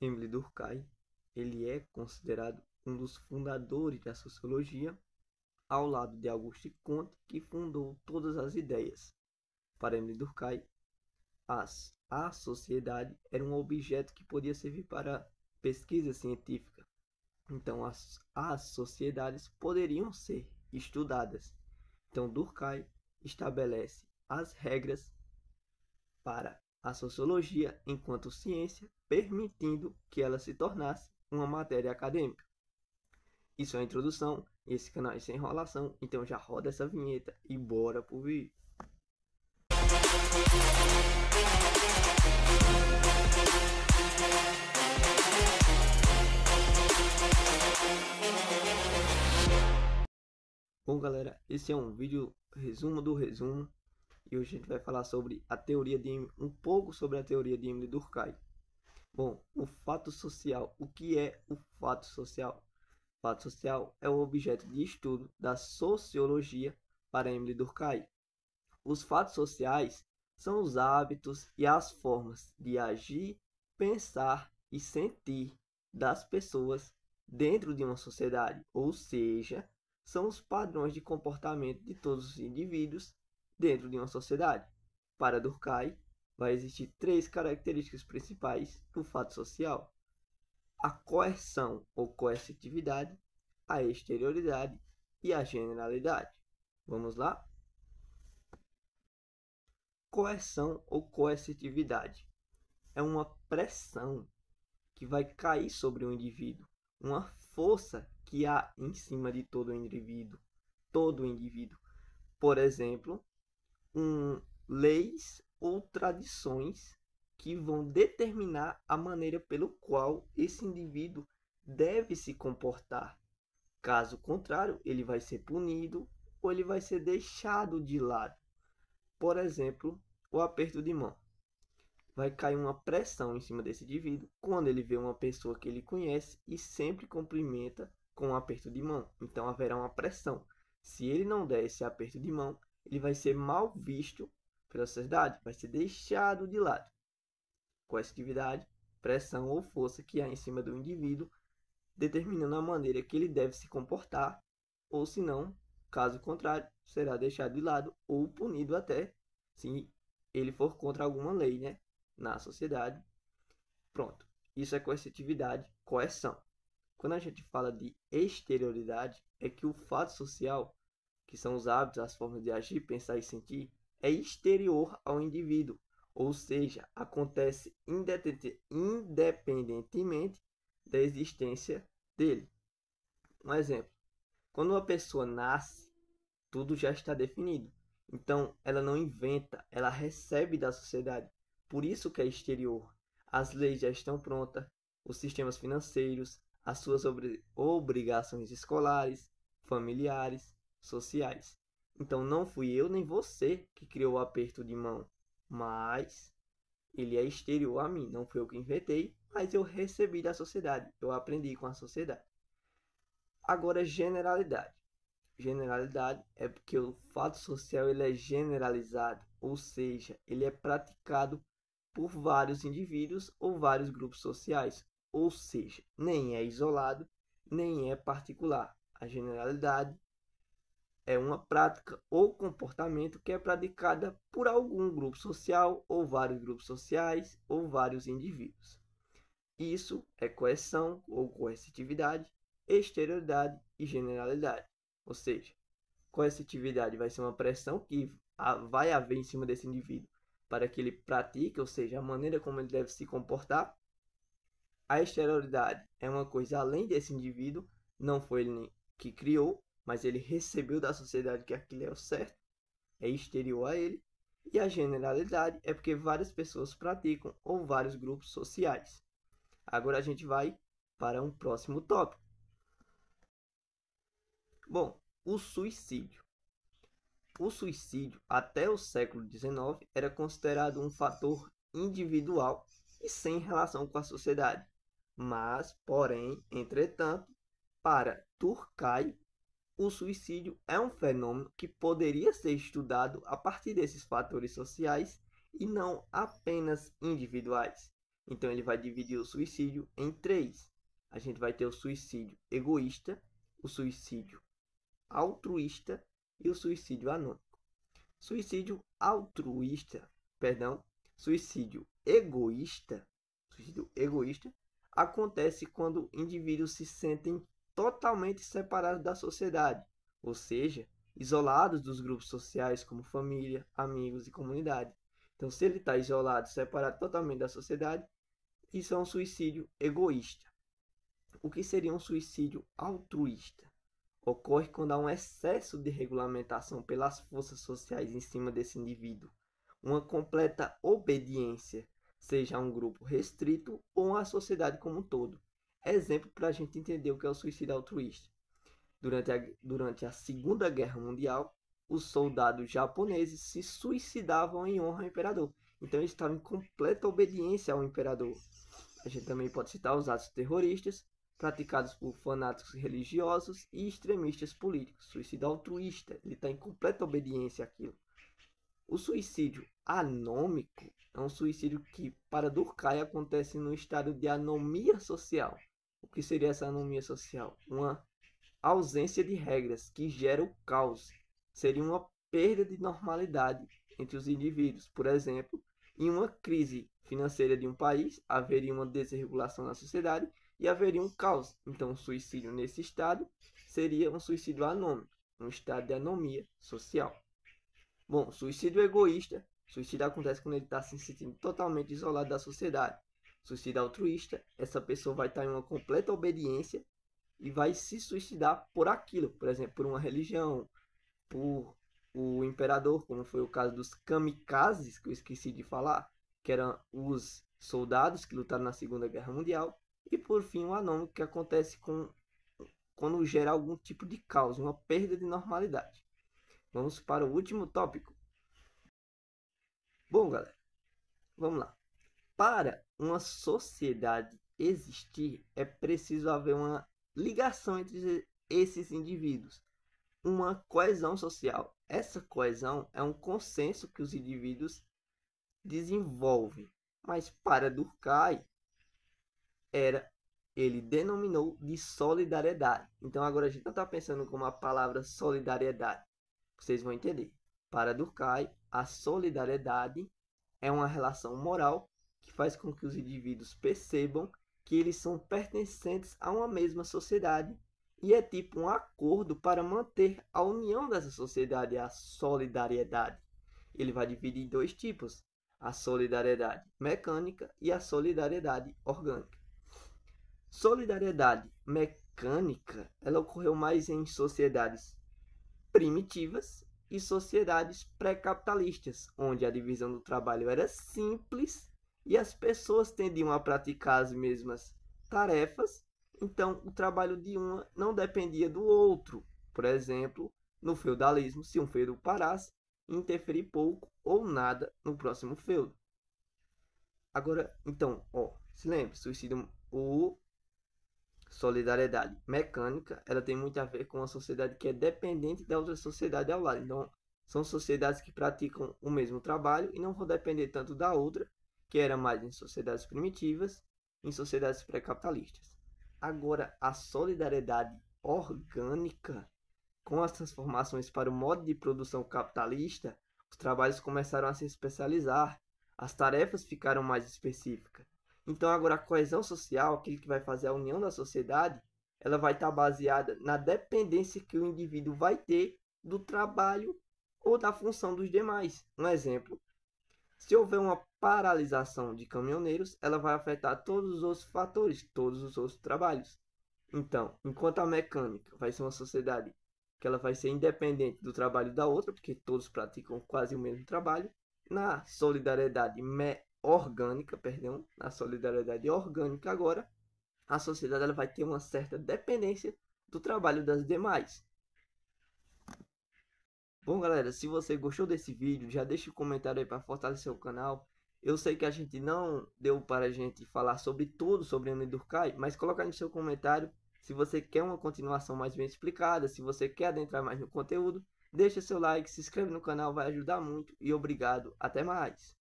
Émile Durkheim, ele é considerado um dos fundadores da sociologia, ao lado de Auguste Comte, que fundou todas as ideias. Para Émile Durkheim, a sociedade era um objeto que podia servir para pesquisa científica. Então, as sociedades poderiam ser estudadas. Então, Durkheim estabelece as regras para a sociologia enquanto ciência, permitindo que ela se tornasse uma matéria acadêmica. Isso é a introdução, esse canal é sem enrolação, então já roda essa vinheta e bora pro vídeo. Bom galera, esse é um vídeo resumo do resumo e hoje a gente vai falar sobre a teoria de um pouco sobre a teoria de Émile Durkheim. Bom, o fato social. O que é o fato social? O fato social é o objeto de estudo da sociologia para Émile Durkheim. Os fatos sociais são os hábitos e as formas de agir, pensar e sentir das pessoas dentro de uma sociedade, ou seja, são os padrões de comportamento de todos os indivíduos dentro de uma sociedade. Para Durkheim, vai existir três características principais do fato social: a coerção ou coercitividade, a exterioridade e a generalidade. Vamos lá? Coerção ou coercitividade é uma pressão que vai cair sobre o indivíduo, uma força que há em cima de todo o indivíduo. Por exemplo, leis ou tradições que vão determinar a maneira pelo qual esse indivíduo deve se comportar. Caso contrário, ele vai ser punido ou ele vai ser deixado de lado. Por exemplo, o aperto de mão. Vai cair uma pressão em cima desse indivíduo quando ele vê uma pessoa que ele conhece e sempre cumprimenta com um aperto de mão. Então haverá uma pressão. Se ele não der esse aperto de mão, ele vai ser mal visto pela sociedade, vai ser deixado de lado. Coercitividade, pressão ou força que há em cima do indivíduo, determinando a maneira que ele deve se comportar, ou se não, caso contrário, será deixado de lado ou punido até, se ele for contra alguma lei, né, na sociedade. Pronto, isso é coercitividade, coerção. Quando a gente fala de exterioridade, é que o fato social, que são os hábitos, as formas de agir, pensar e sentir, é exterior ao indivíduo, ou seja, acontece independentemente da existência dele. Um exemplo: quando uma pessoa nasce, tudo já está definido. Então, ela não inventa, ela recebe da sociedade. Por isso que é exterior. As leis já estão prontas, os sistemas financeiros, as suas obrigações escolares, familiares, sociais. Então, não fui eu nem você que criou o aperto de mão, mas ele é exterior a mim. Não fui eu que inventei, mas eu recebi da sociedade, eu aprendi com a sociedade. Agora, generalidade. Generalidade é porque o fato social ele é generalizado, ou seja, ele é praticado por vários indivíduos ou vários grupos sociais, ou seja, nem é isolado, nem é particular. A generalidade é uma prática ou comportamento que é praticada por algum grupo social, ou vários grupos sociais, ou vários indivíduos. Isso é coerção ou coercitividade, exterioridade e generalidade. Ou seja, coercitividade vai ser uma pressão que vai haver em cima desse indivíduo para que ele pratique, ou seja, a maneira como ele deve se comportar. A exterioridade é uma coisa além desse indivíduo, não foi ele que criou, mas ele recebeu da sociedade que aquilo é o certo, é exterior a ele. E a generalidade é porque várias pessoas praticam ou vários grupos sociais. Agora a gente vai para um próximo tópico. Bom, o suicídio. O suicídio, até o século XIX, era considerado um fator individual e sem relação com a sociedade. Mas, porém, entretanto, para Durkheim, o suicídio é um fenômeno que poderia ser estudado a partir desses fatores sociais e não apenas individuais. Então ele vai dividir o suicídio em três. A gente vai ter o suicídio egoísta, o suicídio altruísta e o suicídio anônimo. Suicídio altruísta, perdão, suicídio egoísta acontece quando indivíduos se sentem totalmente separados da sociedade, ou seja, isolados dos grupos sociais como família, amigos e comunidade. Então, se ele está isolado, separado totalmente da sociedade, isso é um suicídio egoísta. O que seria um suicídio altruísta? Ocorre quando há um excesso de regulamentação pelas forças sociais em cima desse indivíduo, uma completa obediência, seja a um grupo restrito ou à sociedade como um todo. Exemplo para a gente entender o que é o suicídio altruísta. Durante a Segunda Guerra Mundial, os soldados japoneses se suicidavam em honra ao imperador. Então eles estavam em completa obediência ao imperador. A gente também pode citar os atos terroristas praticados por fanáticos religiosos e extremistas políticos. Suicídio altruísta, ele está em completa obediência àquilo. O suicídio anômico é um suicídio que, para Durkheim, acontece no estado de anomia social. O que seria essa anomia social? Uma ausência de regras que gera o caos. Seria uma perda de normalidade entre os indivíduos. Por exemplo, em uma crise financeira de um país, haveria uma desregulação na sociedade e haveria um caos. Então, o suicídio nesse estado seria um suicídio anômico, um estado de anomia social. Bom, suicídio egoísta. Suicídio acontece quando ele está se sentindo totalmente isolado da sociedade. Suicídio altruísta, essa pessoa vai estar em uma completa obediência e vai se suicidar por aquilo, por exemplo, por uma religião, por o imperador, como foi o caso dos kamikazes, que eu esqueci de falar, que eram os soldados que lutaram na Segunda Guerra Mundial, e por fim o anônimo, que acontece quando gera algum tipo de caos, uma perda de normalidade. Vamos para o último tópico. Bom, galera, vamos lá. Para uma sociedade existir, é preciso haver uma ligação entre esses indivíduos, uma coesão social. Essa coesão é um consenso que os indivíduos desenvolvem, mas para Durkheim ele denominou de solidariedade. Então agora a gente não está pensando como a palavra solidariedade, vocês vão entender. Para Durkheim, a solidariedade é uma relação moral que faz com que os indivíduos percebam que eles são pertencentes a uma mesma sociedade e é tipo um acordo para manter a união dessa sociedade, a solidariedade. Ele vai dividir em dois tipos, a solidariedade mecânica e a solidariedade orgânica. Solidariedade mecânica, ela ocorreu mais em sociedades primitivas e sociedades pré-capitalistas, onde a divisão do trabalho era simples e as pessoas tendiam a praticar as mesmas tarefas, então o trabalho de uma não dependia do outro. Por exemplo, no feudalismo, se um feudo parasse, interferir pouco ou nada no próximo feudo. Agora, então, se lembre, solidariedade mecânica, ela tem muito a ver com uma sociedade que é dependente da outra sociedade ao lado. Então, são sociedades que praticam o mesmo trabalho e não vão depender tanto da outra, que era mais em sociedades primitivas, em sociedades pré-capitalistas. Agora, a solidariedade orgânica, com as transformações para o modo de produção capitalista, os trabalhos começaram a se especializar, as tarefas ficaram mais específicas. Então agora a coesão social, aquilo que vai fazer a união da sociedade, ela vai estar baseada na dependência que o indivíduo vai ter do trabalho ou da função dos demais. Um exemplo, se houver uma paralisação de caminhoneiros, ela vai afetar todos os outros fatores, todos os outros trabalhos. Então, enquanto a mecânica vai ser uma sociedade que ela vai ser independente do trabalho da outra, porque todos praticam quase o mesmo trabalho, na solidariedade na solidariedade orgânica agora, a sociedade ela vai ter uma certa dependência do trabalho das demais. Bom, galera, se você gostou desse vídeo, já deixa um comentário aí para fortalecer o canal. Eu sei que a gente não deu para a gente falar sobre tudo sobre Emile Durkheim, mas coloca aí no seu comentário se você quer uma continuação mais bem explicada, se você quer adentrar mais no conteúdo. Deixa seu like, se inscreve no canal, vai ajudar muito e obrigado, até mais.